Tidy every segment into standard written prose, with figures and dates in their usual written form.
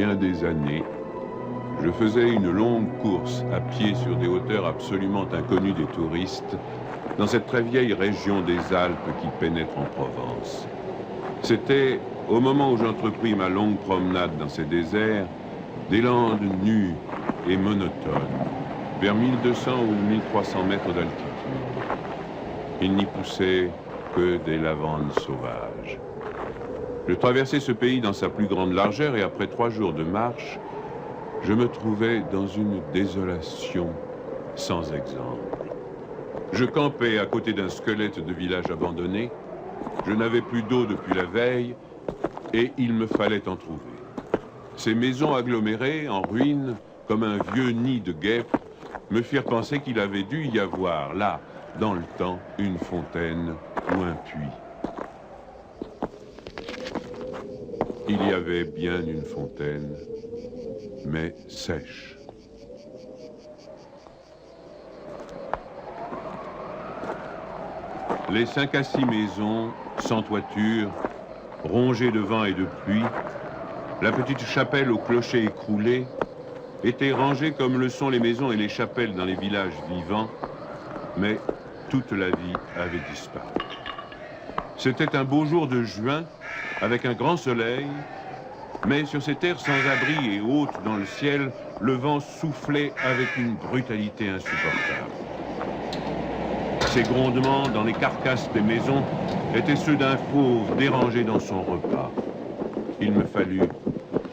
bien des années, je faisais une longue course à pied sur des hauteurs absolument inconnues des touristes, dans cette très vieille région des Alpes qui pénètre en Provence. C'était, au moment où j'entrepris ma longue promenade dans ces déserts, des landes nues et monotones, vers 1200 ou 1300 mètres d'altitude. Il n'y poussait que des lavandes sauvages. Je traversais ce pays dans sa plus grande largeur et après 3 jours de marche, je me trouvais dans une désolation sans exemple. Je campais à côté d'un squelette de village abandonné. Je n'avais plus d'eau depuis la veille et il me fallait en trouver. Ces maisons agglomérées, en ruine, comme un vieux nid de guêpes, me firent penser qu'il avait dû y avoir, là, dans le temps, une fontaine ou un puits. Il y avait bien une fontaine, mais sèche. Les 5 à 6 maisons, sans toiture, rongées de vent et de pluie, la petite chapelle au clocher écroulé, étaient rangées comme le sont les maisons et les chapelles dans les villages vivants, mais toute la vie avait disparu. C'était un beau jour de juin, avec un grand soleil, mais sur ces terres sans abri et hautes dans le ciel, le vent soufflait avec une brutalité insupportable. Ces grondements dans les carcasses des maisons étaient ceux d'un fauve dérangé dans son repas. Il me fallut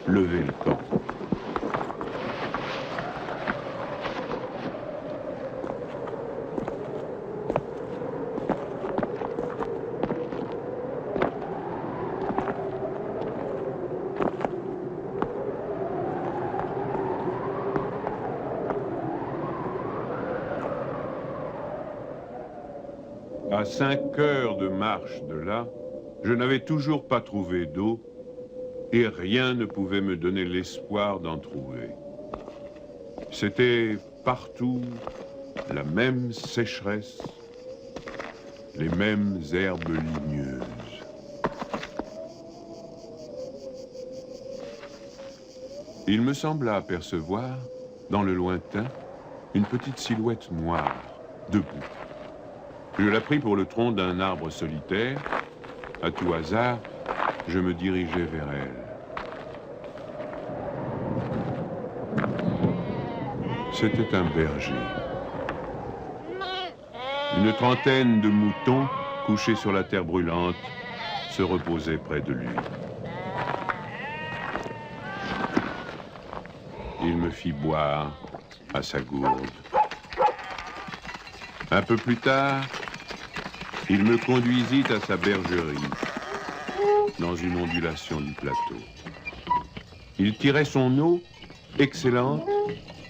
lever le camp. À 5 heures de marche de là, je n'avais toujours pas trouvé d'eau et rien ne pouvait me donner l'espoir d'en trouver. C'était partout la même sécheresse, les mêmes herbes ligneuses. Il me sembla apercevoir, dans le lointain, une petite silhouette noire, debout. Je la pris pour le tronc d'un arbre solitaire. À tout hasard, je me dirigeai vers elle. C'était un berger. Une trentaine de moutons, couchés sur la terre brûlante, se reposaient près de lui. Il me fit boire à sa gourde. Un peu plus tard, il me conduisit à sa bergerie, dans une ondulation du plateau. Il tirait son eau, excellente,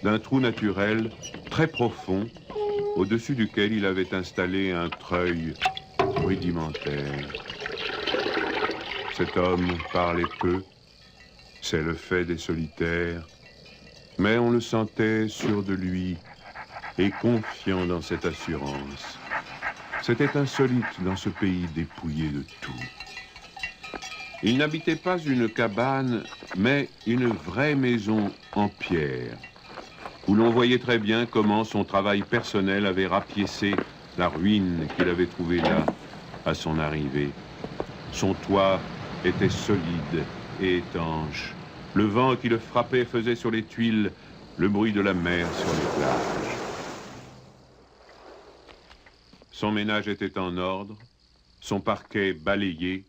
d'un trou naturel très profond, au-dessus duquel il avait installé un treuil rudimentaire. Cet homme parlait peu, c'est le fait des solitaires, mais on le sentait sûr de lui et confiant dans cette assurance. C'était insolite dans ce pays dépouillé de tout. Il n'habitait pas une cabane, mais une vraie maison en pierre, où l'on voyait très bien comment son travail personnel avait rapiécé la ruine qu'il avait trouvée là, à son arrivée. Son toit était solide et étanche. Le vent qui le frappait faisait sur les tuiles le bruit de la mer sur les plages. Son ménage était en ordre, son parquet balayé,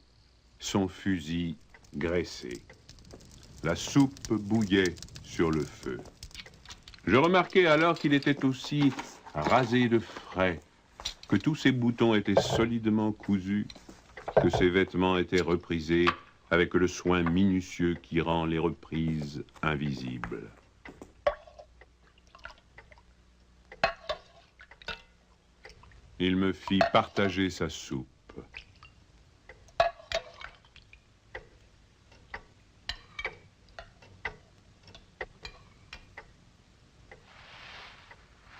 son fusil graissé. La soupe bouillait sur le feu. Je remarquai alors qu'il était aussi rasé de frais, que tous ses boutons étaient solidement cousus, que ses vêtements étaient reprisés avec le soin minutieux qui rend les reprises invisibles. Il me fit partager sa soupe.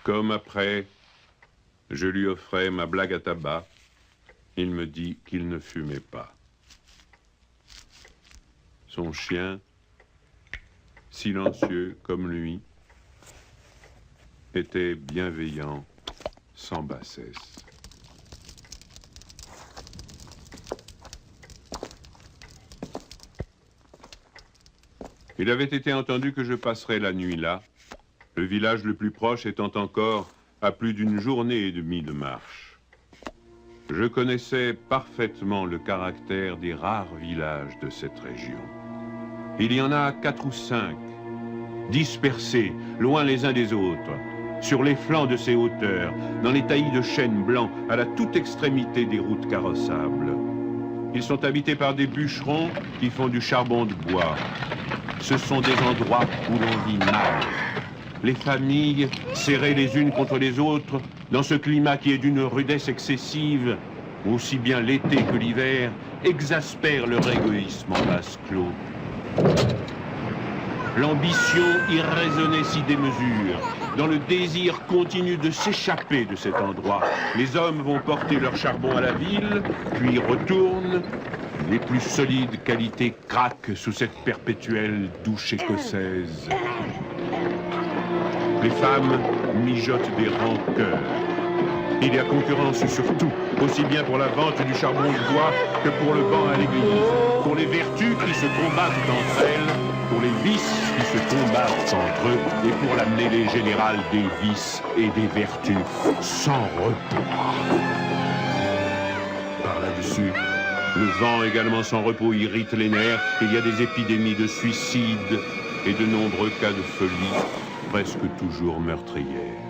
Comme après, je lui offrais ma blague à tabac, il me dit qu'il ne fumait pas. Son chien, silencieux comme lui, était bienveillant, sans bassesse. Il avait été entendu que je passerais la nuit là, le village le plus proche étant encore à plus d'une journée et demie de marche. Je connaissais parfaitement le caractère des rares villages de cette région. Il y en a 4 ou 5, dispersés, loin les uns des autres, sur les flancs de ces hauteurs, dans les taillis de chênes blancs, à la toute extrémité des routes carrossables. Ils sont habités par des bûcherons qui font du charbon de bois. Ce sont des endroits où l'on vit mal. Les familles, serrées les unes contre les autres, dans ce climat qui est d'une rudesse excessive, aussi bien l'été que l'hiver, exaspèrent leur égoïsme en vase clos. L'ambition irraisonnée s'y démesure. Dans le désir continu de s'échapper de cet endroit, les hommes vont porter leur charbon à la ville, puis retournent. Les plus solides qualités craquent sous cette perpétuelle douche écossaise. Les femmes mijotent des rancœurs. Il y a concurrence sur tout, aussi bien pour la vente du charbon de bois que pour le banc à l'église, pour les vertus qui se combattent entre elles, pour les vices qui se combattent entre eux, et pour la mêlée générale des vices et des vertus sans repos. Par là-dessus, le vent également sans repos irrite les nerfs. Il y a des épidémies de suicide et de nombreux cas de folie, presque toujours meurtrières.